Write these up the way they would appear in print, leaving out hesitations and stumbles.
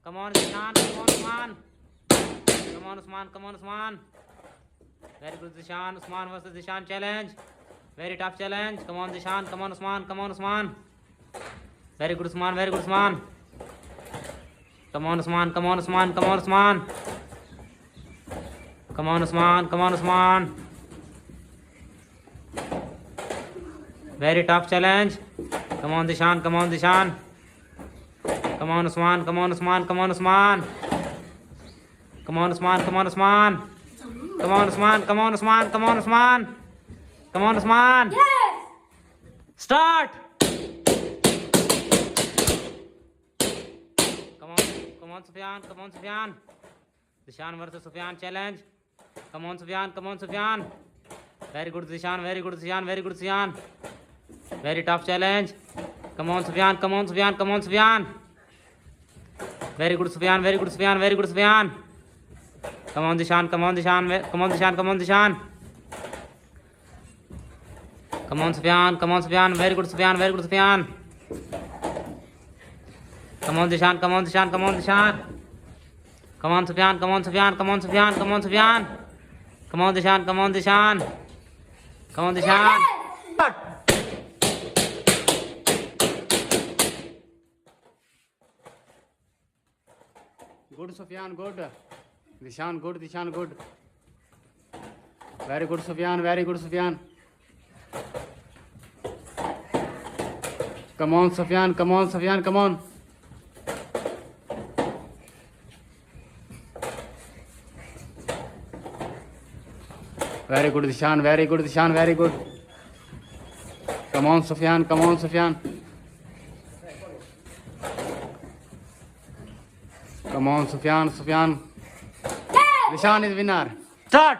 Come on, Zishan. Come on, Usman. Come on, Usman. Come on, Usman. Very good, Zishan. Usman versus Zishan challenge. Very tough challenge. Come on, Zishan. Come on, Usman. Come on, Usman. Very good, Usman. Very good, Usman. Come on, Usman. Come on, Usman. Come on, Usman. Come on, Usman. Come on, Usman. Very tough challenge. Come on, Zishan. Come on, Zishan. Come on, Usman. Come on, Usman. Come on, Usman. Come on, Usman. Come on, Usman. Come on, Usman. Come on, Usman. Come on, Usman. Come on, Usman. Yes. Start. Come on, Sufyan. Come on, Sufyan. Zishan versus Sufyan challenge. Come on, Sufyan. Come on, Sufyan. Very good, Zishan. Very good, Zishan. Very good, Zishan. Very tough challenge. Come on, Sufyan. Come on, Sufyan. Come on, Sufyan. Very good, Sufyan. Very good, Sufyan. Very good, Sufyan. Come on, Zishan. Come on, Zishan. Come on, Zishan. Come on, Zishan. Come on, Sufyan. Come on, Sufyan. Very good, Sufyan. Very good, Sufyan. Come on, Zishan. Come on, Zishan. Come on, Zishan. Come on, Sufyan. Come on, Sufyan. Come on, Sufyan. Come on, Sufyan. Come on, Zishan. Come on, Zishan. Come on, Zishan. Good, Sufyan. Good. Zishan. Good. Zishan. Good. Very good, Sufyan. Very good, Sufyan. Come on, Sufyan. Come on, Sufyan. Come on. Very good, Zishan. Very good, Zishan. Very good. Come on, Sufyan. Come on, Sufyan. Come on, Sufyan. Sufyan. Zishan is winner. Start.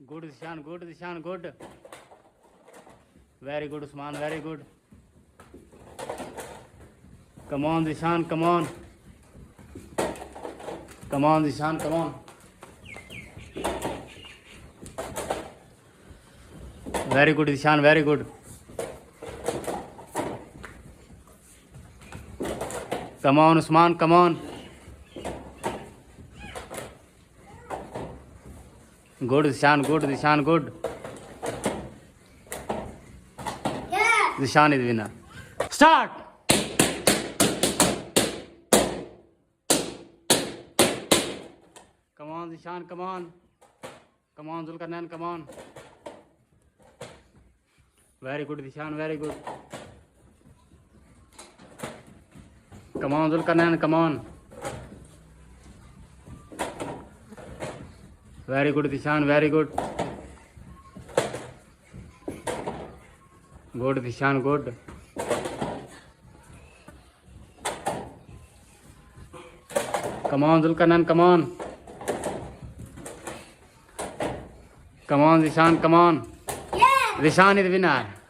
Good, Zishan. Good, Zishan. Good. Very good, Usman. Very good. Come on, Zishan. Come on. Come on, Zishan. Come on. Very good, Zishan. Very good. Come on, Usman. Come on. Good, Zishan. Good, Zishan. Good. Yes. Zishan is winner. Start. Come on, Zishan. Come on. Come on, Zulkarnain. Come on. Very good, Zishan. Very good. Come on, Zulkarnain. Come on. Very good, Zishan. Very good. Good, Zishan. Good. Come on, Zulkarnain. Come on. Come on, Zishan. Come on. Yes. Zishan is winner.